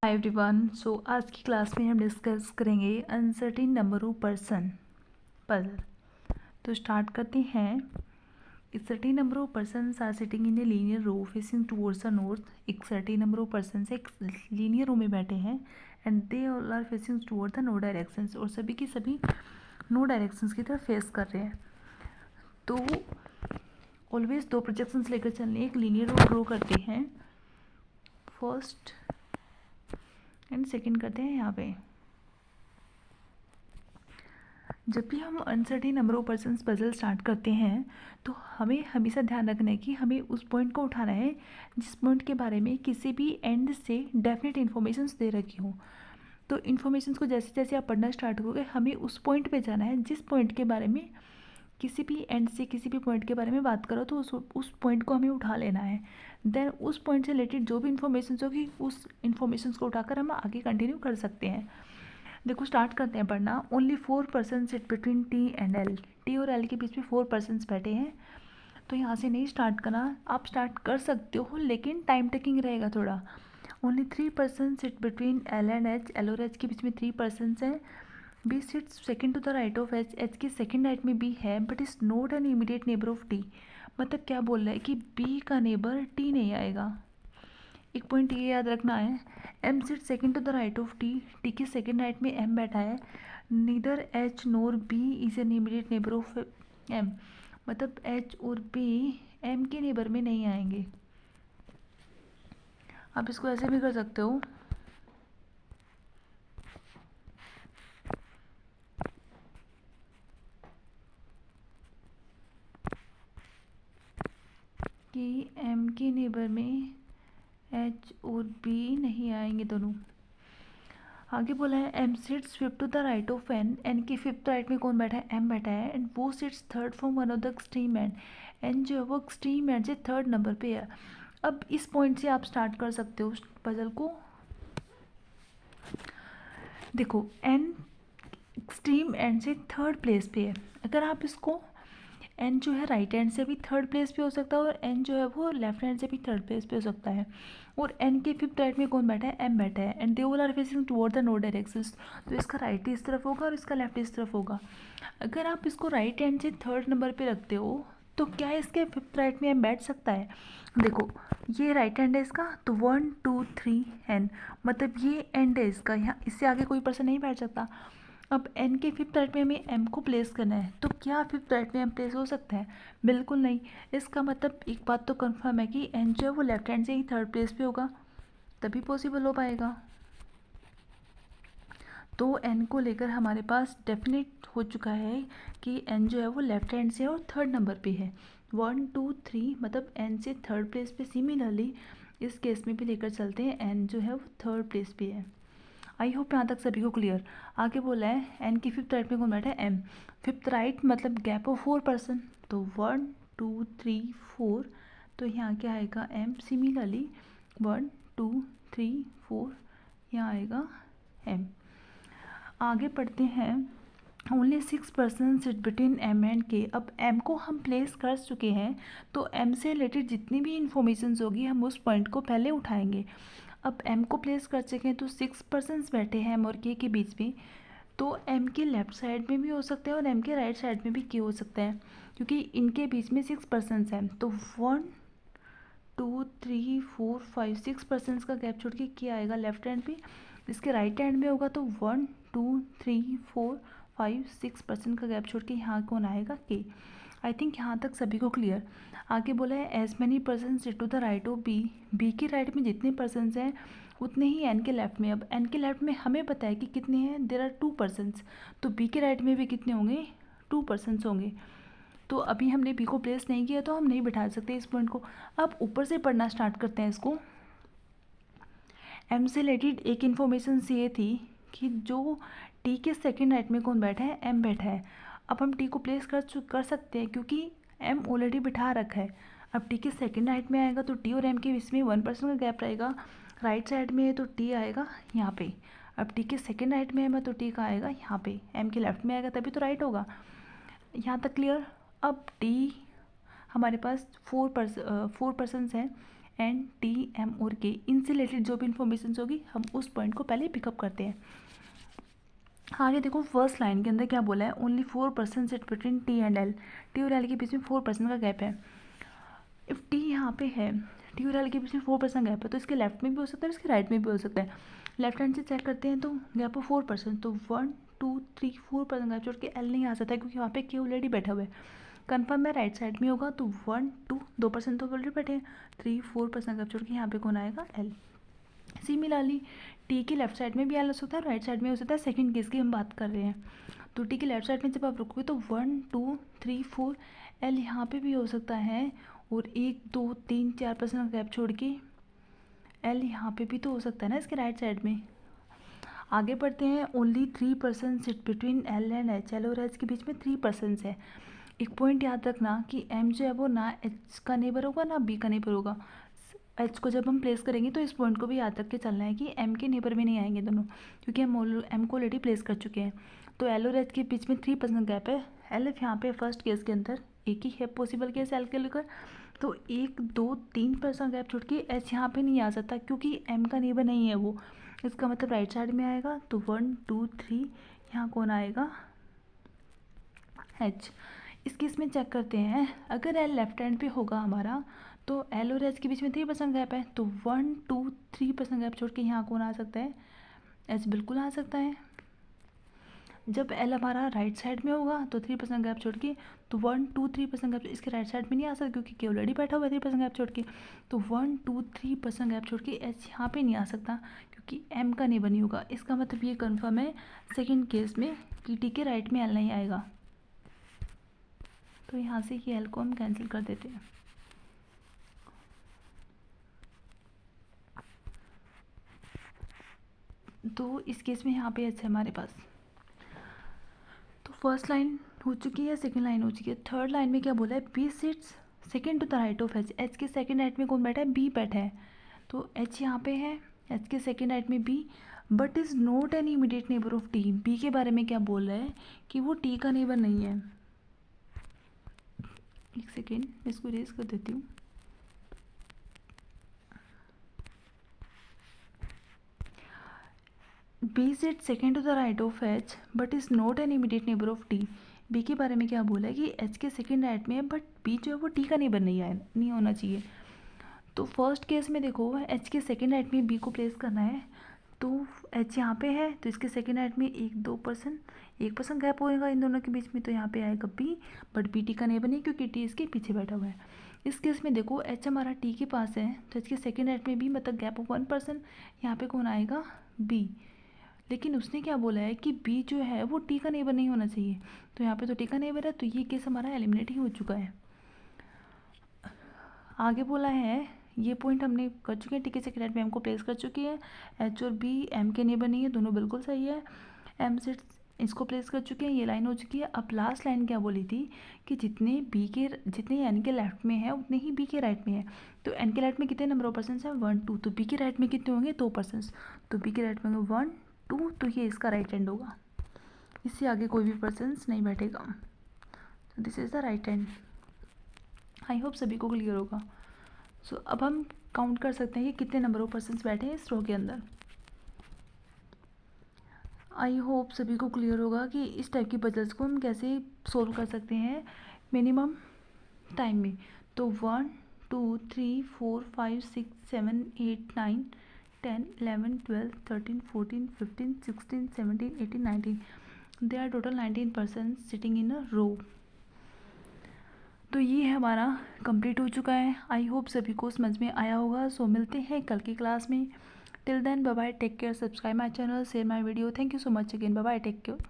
Hi everyone. सो आज की class में हम डिस्कस करेंगे uncertain number of person puzzle. तो स्टार्ट करते हैं। Certain number of person are sitting in a linear row facing towards the north. एक सर्टेन नंबर ऑफ पर्सन एक लीनियर रो में बैठे हैं and they all are facing toward the north directions, और सभी की सभी नॉर्थ डायरेक्शंस की तरफ फेस कर रहे हैं। तो ऑलवेज दो प्रोजेक्शंस लेकर चलने एक लीनियर रो ड्रॉ करते हैं फर्स्ट एंड सेकेंड करते हैं। यहाँ पे जब भी हम uncertain number of persons puzzle start करते हैं तो हमें हमेशा ध्यान रखना है कि हमें उस पॉइंट को उठाना है जिस पॉइंट के बारे में किसी भी एंड से डेफिनेट इन्फॉर्मेशंस दे रखी हो। तो इन्फॉर्मेशंस को जैसे जैसे आप पढ़ना स्टार्ट करोगे हमें उस पॉइंट पे जाना है जिस पॉइंट के बारे में किसी भी एंड से किसी भी पॉइंट के बारे में बात करो तो उस पॉइंट को हमें उठा लेना है। देन उस पॉइंट से रिलेटेड जो भी इन्फॉर्मेशन होगी उस इन्फॉर्मेशन को उठाकर हम आगे कंटिन्यू कर सकते हैं। देखो स्टार्ट करते हैं पढ़ना। Only 4 person sit between T and L. T और एल के बीच में 4 पर्सन बैठे हैं। तो यहाँ से नहीं स्टार्ट करना, आप स्टार्ट कर सकते हो लेकिन टाइम टेकिंग रहेगा थोड़ा। Only 3 person sit between L and H. L और एच के बीच में 3 पर्सन हैं। B sits second to the right of H. H की सेकेंड राइट में बी है but is not an immediate neighbour of T. मतलब क्या बोल रहा है कि बी का नेबर टी नहीं आएगा। एक पॉइंट ये याद रखना है, M sit second to the right of T. T की सेकेंड राइट में एम बैठा है। Neither H nor B is an immediate neighbour of M. मतलब एच और बी एम के नेबर में नहीं आएंगे। आप इसको ऐसे भी कर सकते हो कि एम के नेबर में एच और बी नहीं आएंगे दोनों। आगे बोला है M sits fifth to the right of N. N की फिफ्थ राइट में कौन बैठा है? एम बैठा है एंड वो sits third from one of the extreme end. N जो है वो एक्सट्रीम एंड से थर्ड नंबर पे है। अब इस पॉइंट से आप स्टार्ट कर सकते हो पजल को। देखो एन एक्सट्रीम एंड से थर्ड प्लेस पे है। अगर आप इसको एन जो है राइट हैंड से भी थर्ड प्लेस पे हो सकता है और एन जो है वो लेफ्ट हैंड से भी थर्ड प्लेस पे हो सकता है। और एन के फिफ्थ राइट में कौन बैठा है? एम बैठा है and they all are facing toward the north directions. तो इसका राइट इस तरफ होगा और इसका लेफ्ट इस तरफ होगा। अगर आप इसको राइट हैंड से थर्ड नंबर पे रखते हो तो क्या इसके फिफ्थ राइट में एम बैठ सकता है? देखो ये राइट हैंड है इसका, तो 1 2 3 एन, मतलब ये एंड है इसका। यहाँ इससे आगे कोई पर्सन नहीं बैठ सकता। अब एन के फिफ्थ राइट में हमें एम को प्लेस करना है, तो क्या फिफ्थ राइट में एम प्लेस हो सकता है? बिल्कुल नहीं। इसका मतलब एक बात तो कंफर्म है कि एन जो है वो लेफ्ट हैंड से ही थर्ड प्लेस पे होगा, तभी पॉसिबल हो पाएगा। तो एन को लेकर हमारे पास डेफिनेट हो चुका है कि एन जो है वो लेफ्ट हैंड से और थर्ड नंबर पे है। 1 2 3 मतलब एन से थर्ड प्लेस पे। सिमिलरली इस केस में भी लेकर चलते हैं, एन जो है वो थर्ड प्लेस पे है। आई होप यहाँ तक सभी को क्लियर। आगे बोला है एन की फिफ्थ राइट में कौन बैठा है? एम। फिफ्थ राइट मतलब गैप ऑफ 4 पर्सन, तो 1 2 3 4, तो यहाँ क्या आएगा? एम। सिमिलरली 1 2 3 4 यहाँ आएगा एम। आगे पढ़ते हैं। Only 6 person sit between M and K. अब एम को हम प्लेस कर चुके हैं तो एम से रिलेटेड जितनी भी इंफॉर्मेशन होगी हम उस पॉइंट को पहले उठाएंगे। अब एम को प्लेस कर चुके हैं तो 6 पर्सन बैठे हैं एम और के बीच में। तो एम के लेफ्ट साइड में भी हो सकते हैं और एम के राइट साइड में भी के हो सकता है, क्योंकि इनके बीच में 6 पर्सन हैं। तो 1 2 3 4 5 6 पर्सन का गैप छोड़ के के आएगा लेफ्ट हैंड पे। इसके राइट हैंड में होगा तो 1 2 3 4 5 6 पर्सन का गैप छोड़ के यहाँ कौन आएगा? के। आई थिंक यहाँ तक सभी को क्लियर। आगे बोला है as many person sit to the right of B. B के राइट में जितने पर्सन हैं उतने ही एन के लेफ्ट में। अब एन के लेफ्ट में हमें पता है कि कितने हैं, देर आर 2 पर्सन्स। तो बी के राइट में भी कितने होंगे? 2 पर्सन्स होंगे। तो अभी हमने बी को प्लेस नहीं किया तो हम नहीं बिठा सकते इस पॉइंट को। अब ऊपर से पढ़ना स्टार्ट करते हैं इसको। एम से रिलेटेड एक इन्फॉर्मेशन ये थी कि जो टी के सेकेंड राइट में कौन बैठा है? एम बैठा है। अब हम टी को प्लेस कर सकते हैं क्योंकि एम ऑलरेडी बिठा रखा है। अब टी के सेकेंड राइट में आएगा तो टी और एम के बीच में 1 पर्सन का गैप रहेगा। राइट साइड में है तो टी आएगा यहाँ पे। अब टी के सेकेंड राइट में एम है तो टी का आएगा यहाँ पे। एम के लेफ्ट में आएगा तभी तो राइट होगा। यहाँ तक क्लियर। अब टी हमारे पास 4 पर्सन हैं। N, T, M और K, इनसे रिलेटेड जो भी इन्फॉर्मेशन होगी हम उस पॉइंट को पहले पिकअप करते हैं। आगे देखो फर्स्ट लाइन के अंदर क्या बोला है, only 4% sit between T and L, T और L के बीच में 4% का गैप है। इफ T यहाँ पे है, T और L के बीच में 4% गैप है, तो इसके लेफ्ट में भी हो सकता है, इसके राइट में भी हो सकता है। लेफ्ट हैंड से चेक करते हैं तो गैप है 4%, तो 1 2 3 4% गैप छोड़ के L नहीं आ सकता है, क्योंकि वहाँ पे K ऑलरेडी बैठा हुआ है। कन्फर्म है राइट साइड में होगा, तो 1 2 2% तो ऑलरेडी बैठे हैं, 3 4% गैप छोड़ के यहाँ पे कौन आएगा, L। सिमिलरली T के लेफ्ट साइड में भी L हो सकता है, राइट साइड में हो सकता है, सेकंड केस की हम बात कर रहे हैं। तो T के लेफ्ट साइड में जब आप रुकोगे तो 1 2 3 4 L यहाँ पे भी हो सकता है, और 1 2 3 4% का गैप छोड़ के L यहाँ पे भी तो हो सकता है ना इसके राइट साइड में। आगे बढ़ते हैं, only 3% sit between L and H, L और H के बीच में 3% है। एक पॉइंट याद रखना कि M जो है वो ना H का नेबर होगा ना B का नेबर होगा। H को जब हम प्लेस करेंगे तो इस पॉइंट को भी याद रख के चलना है कि M के नेबर में नहीं आएंगे दोनों, क्योंकि हम M को ऑलरेडी प्लेस कर चुके हैं। तो L और H के बीच में 3% गैप है। L यहाँ पे फर्स्ट केस के अंदर एक ही है पॉसिबल केस L के लेकर, तो 1 2 3% गैप छोड़ के H यहाँ पे नहीं आ सकता, क्योंकि M का नेबर नहीं है वो। इसका मतलब राइट साइड में आएगा, तो 1 2 3 यहाँ कौन आएगा, H। इस केस में चेक करते हैं, अगर L लेफ्ट हैंड पे होगा हमारा, तो L और H के बीच में 3% गैप है, तो 1 2 3% गैप छोड़ के यहाँ कौन आ सकता है, H बिल्कुल आ सकता है। जब L हमारा राइट साइड में होगा तो 3% गैप छोड़ के, तो 1 2 3% गैप इसके राइट साइड में नहीं आ सकता, क्योंकि K ऑलरेडी बैठा हुआ है 3% गैप छोड़ के, तो 1 2 3% गैप छोड़ के H यहाँ पे नहीं आ सकता, क्योंकि M का नेबर नहीं होगा। इसका मतलब ये कन्फर्म है सेकेंड केस में कि T के राइट में L नहीं आएगा। तो यहाँ से ये L को हम कैंसिल कर देते हैं। तो इस केस में यहाँ पे H है हमारे पास। तो फर्स्ट लाइन हो चुकी है, सेकंड लाइन हो चुकी है। थर्ड लाइन में क्या बोला है, B sits second to the right of H, H के सेकंड राइट में कौन बैठा है, B बैठा है। तो H यहाँ पे है, H के सेकंड राइट में B, but is not an immediate neighbour of T। B के बारे में क्या बोल रहा है कि वो T का नेबर नहीं है। एक सेकेंड मैं इसको इरेज कर देती हूँ। B sits second to the right of H but is not an immediate neighbor of T। B के बारे में क्या बोला है कि H के सेकंड राइट में है, बट B जो है वो T का नेबर नहीं होना चाहिए। तो फर्स्ट केस में देखो H के सेकंड राइट में B को प्लेस करना है, तो H यहाँ पे है, तो इसके सेकंड राइट में 1% गैप होगा इन दोनों के बीच में, तो यहाँ पे आएगा B, बट B T का नेबर नहीं, क्योंकि T इसके पीछे बैठा हुआ है। इस केस में देखो H हमारा T के पास है, तो H के सेकंड राइट में B, मतलब गैप ऑफ 1%, यहाँ पे कौन आएगा, B। लेकिन उसने क्या बोला है कि B जो है वो T का नेबर नहीं होना चाहिए, तो यहाँ पे तो T का नेबर है, तो ये केस हमारा एलिमिनेट ही हो चुका है। आगे बोला है, ये पॉइंट हमने कर चुके हैं, T के सेकंड राइट में M को प्लेस कर चुकी है, H और B M के नेबर नहीं है, दोनों बिल्कुल सही है। M से इसको प्लेस कर चुके हैं, ये लाइन हो चुकी है। अब लास्ट लाइन क्या बोली थी कि जितने N के लेफ्ट में है उतने ही B के राइट में है। तो N के राइट में कितने नंबर ऑफ पर्सन है, 1 2, तो B के राइट में कितने होंगे, 2%, तो B के राइट में होंगे 1 2, तो ये इसका राइट हैंड होगा, इससे आगे कोई भी पर्सन नहीं बैठेगा। तो this is the right hand. I hope सभी को क्लियर होगा। सो अब हम काउंट कर सकते हैं कि कितने नंबर ऑफ पर्सन्स बैठे हैं इस रो के अंदर। आई होप सभी को क्लियर होगा कि इस टाइप की पजल्स को हम कैसे सोल्व कर सकते हैं मिनिमम टाइम में। तो 1 2 3 4 5 6 7 8 9 10 11 12 13 14 15 16 17 18 19, they are total 19 person sitting in a row. तो ये हमारा कंप्लीट हो चुका है। आई होप सभी को समझ में आया होगा। सो मिलते हैं कल की क्लास में। Till then bye bye, take care, subscribe my channel, share my video. Thank you so much again, bye bye, take care.